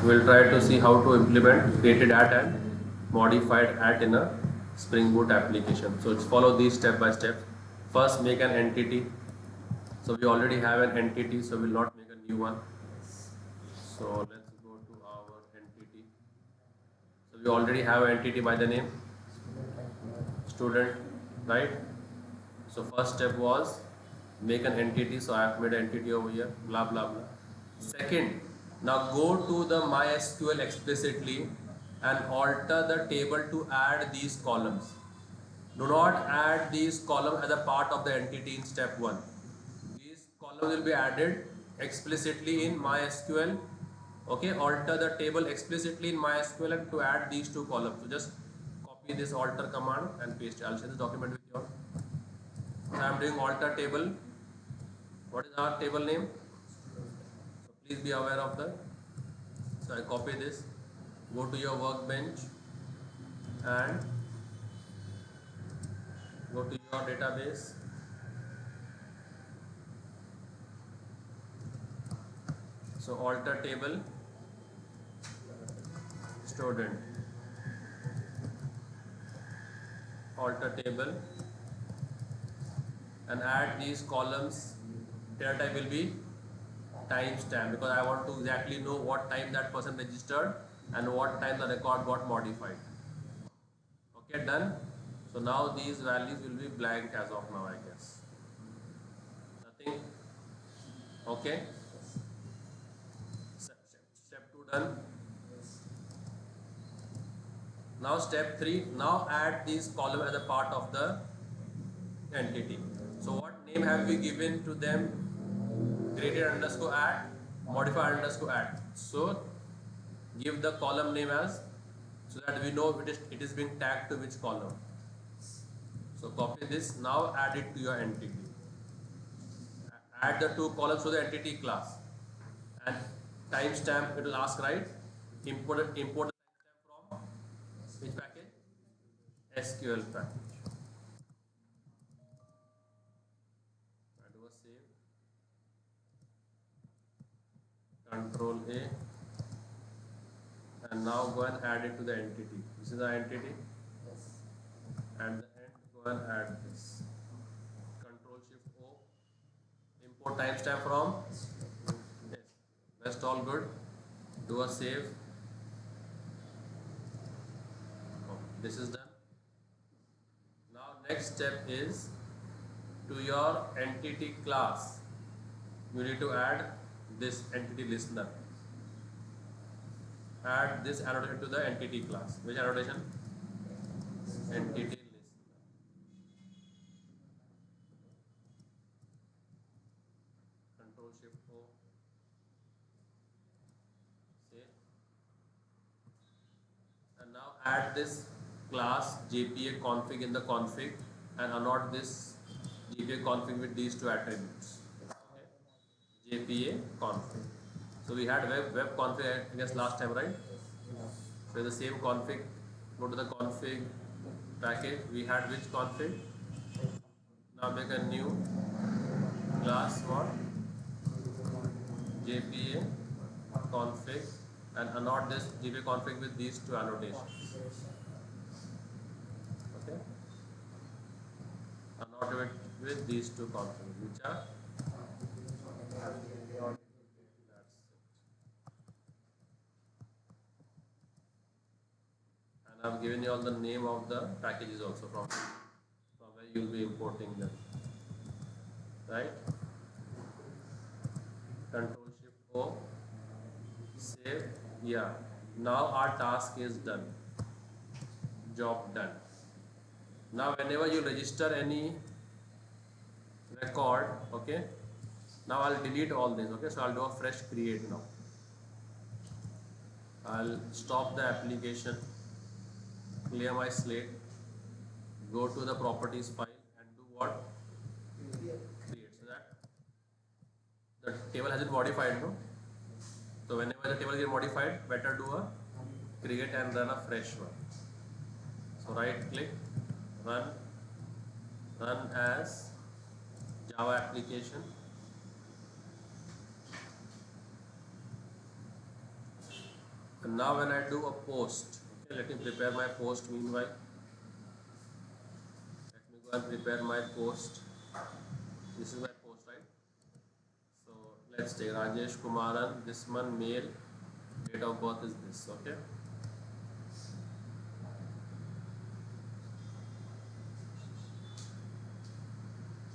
We'll try to see how to implement created at and modified at in a Spring Boot application. So let's follow these step by step. First, make an entity. So we already have an entity, so we'll not make a new one. So let's go to our entity. So we already have an entity by the name student, right? So first step was make an entity. So I have made an entity over here, blah blah blah. Second, now go to the MySQL explicitly and alter the table to add these columns. Do not add these columns as a part of the entity in step 1. These columns will be added explicitly in MySQL. Okay, alter the table explicitly in MySQL and to add these two columns. So just copy this alter command and paste it. I'll share this document with you all. So I am doing alter table. What is our table name? So please be aware of that. So I copy this, go to your workbench and go to your database. So alter table student, alter table and add these columns. Data type will be timestamp because I want to exactly know what time that person registered and what time the record got modified. Okay, done. So now these values will be blank as of now, I guess. Nothing. Okay. Step 2 done. Now step 3, now add these column as a part of the entity. So what name have we given to them? Created underscore add, modified underscore add. So give the column name as, so that we know it is being tagged to which column. So copy this, now add it to your entity. Add the two columns to the entity class. And timestamp, it will ask, right? Import the timestamp from which package? SQL package. I do a save, Control A, and now go and add it to the entity. This is the entity. And the end, go and add this. Control Shift O, import timestamp from. Yes, rest all good. Do a save. Oh, this is done. Now next step is to your entity class. You need to add this entity listener. Add this annotation to the entity class. Which annotation? Entity listener. Control Shift O. Save. And now add this class JPA config in the config and annotate this JPA config with these two attributes. Okay. JPA config. So we had web config, I guess last time, right? So the same config, go to the config package. We had which config? Now make a new class what? JPA config and annotate this JPA config with these two annotations. Okay. Annotate it with these two configs, which are and I've given you all the name of the packages also from where you'll be importing them. Right? Control Shift O, save. Yeah. Now our task is done. Job done. Now whenever you register any record, okay. Now I'll delete all this. Okay, so I'll do a fresh create now. I'll stop the application, clear my slate, go to the properties file and do what? Create. So that the table has been modified, no? So whenever the table is modified, better do a create and run a fresh one. So right click, run as Java application. And now when I do a post, okay, let me prepare my post meanwhile. Let me go and prepare my post. This is my post, right? So let's take Rajesh Kumaran, this one male, date of birth is this, okay?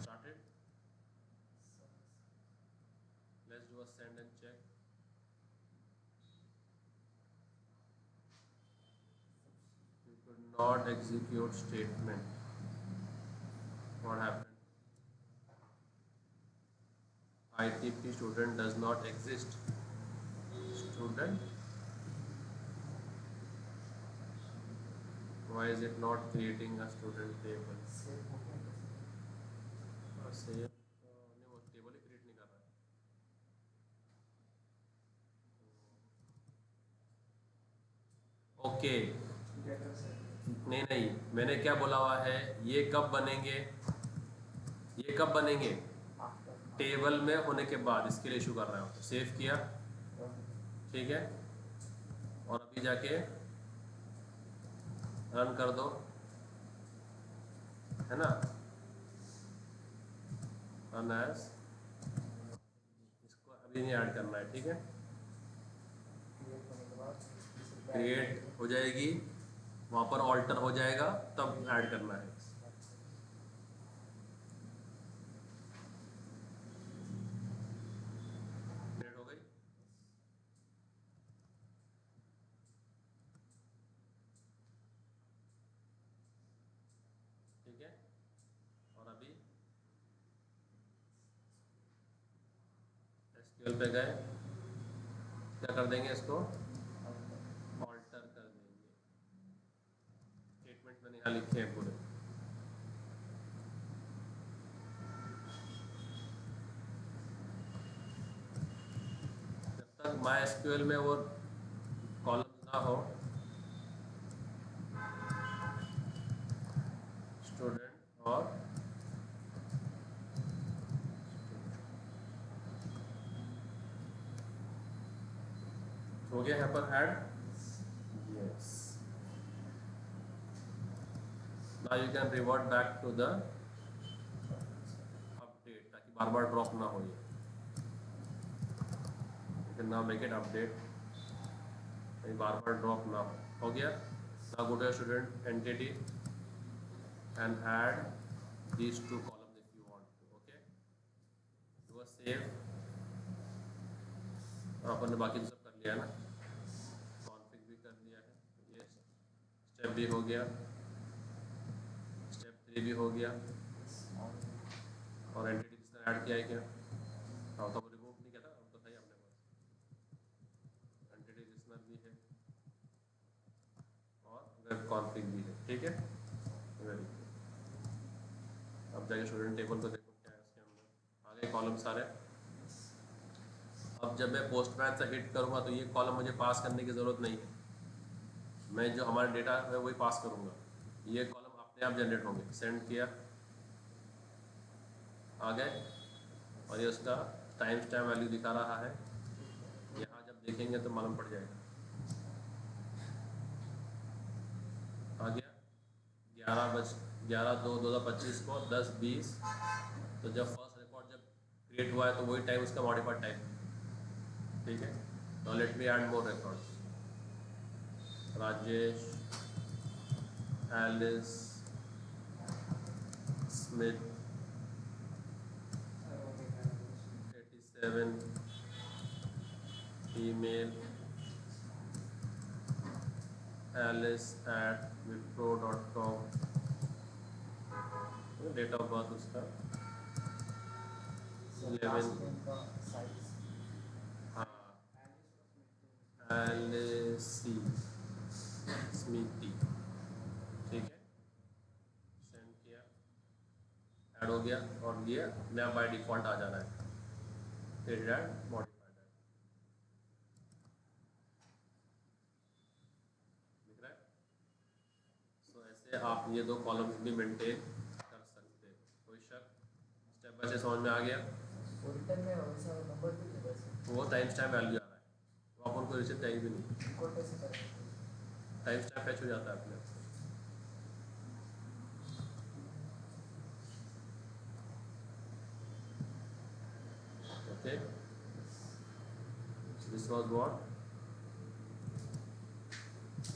Started. Let's do a send and check. You could not execute statement. What happened? ITP student does not exist. Student, why is it not creating a student table? Save नहीं, वो table ही create नहीं कर रहा है। Okay, नहीं नहीं, मैंने क्या बोला हुआ है, ये कब बनेंगे, ये कब बनेंगे, टेबल में होने के बाद, इसके लिए इशू कर रहा हूँ। सेव किया, ठीक है, और अभी जाके रन कर दो, है ना, रन एज, इसको अभी नहीं ऐड करना है, ठीक है, क्रिएट हो जाएगी, वहाँ पर ऑल्टर हो जाएगा, तब ऐड करना है। क्रिएट हो गई, ठीक है, और अभी एसक्यूएल पे गए, क्या कर देंगे, इसको ऑल्टर कर देंगे, स्टेटमेंट मैंने यहाँ लिखे हैं पूरे। जब तक माई एसक्यूएल में वो कॉलम ना हो, स्टूडेंट और हो गया यहाँ पर add, yes, now you can revert back to the update, ताकि बार बार ड्रॉप ना हो, ये you can now make it update, ताकि बार बार ड्रॉप ना हो गया। Now go to student entity and add these two columns if you want to, okay, do a save, और अपन ने बाकी सब कर लिया है ना, कॉन्फ़िग भी कर लिया है, ये स्टेप भी हो गया, स्टेप 3 भी हो गया, और एंटिटी जिसने ऐड किया है क्या, हाँ तो रिमूव नहीं किया था, अब तो था ही अपने पास, एंटिटी जिसना भी है और वेब कॉन्फ़िग भी है, ठीक है, वेरी गुड। अब जाके स्टूडेंट टेबल को देखो क्या है इसके अंदर, आगे कॉलम सारे। अब जब मैं पोस्टमैन से हिट करूँगा तो ये कॉलम मुझे पास करने की ज़रूरत नहीं है, मैं जो हमारा डेटा है वही पास करूँगा, ये कॉलम अपने आप जनरेट होंगे। सेंड किया, आ गए, और ये उसका टाइम स्टैम्प वैल्यू दिखा रहा है, यहाँ जब देखेंगे तो मालूम पड़ जाएगा, आ गया 11/2/2025 को 10:20, तो जब फर्स्ट रिकॉर्ड जब क्रिएट हुआ है तो वही टाइम उसका मॉडिफाइड टाइम, ठीक है। तो let me add more records, Rajesh, Alice, Smith, 87, email alice@wipro.com, date of birth उसका 11, हाँ, एलिसी स्मिथी, ठीक है, सेंड किया, ऐड हो गया, और ये नया बाय डिफ़ॉल्ट आ जा रहा है, फिर ऐड मॉडिफाइड है, दिख रहा है। सो ऐसे आप ये दो कॉलम्स भी मेंटेन कर सकते हैं, कोई शक, स्टेप बाय स्टेप समझ में आ गया। वो टाइम स्टैम्प वैल्यू आ रहा है, तो आप उन कोई रिसेप्ट चाहिए भी नहीं, टाइम स्टैम्प फैच हो जाता है अपने। Okay, this was what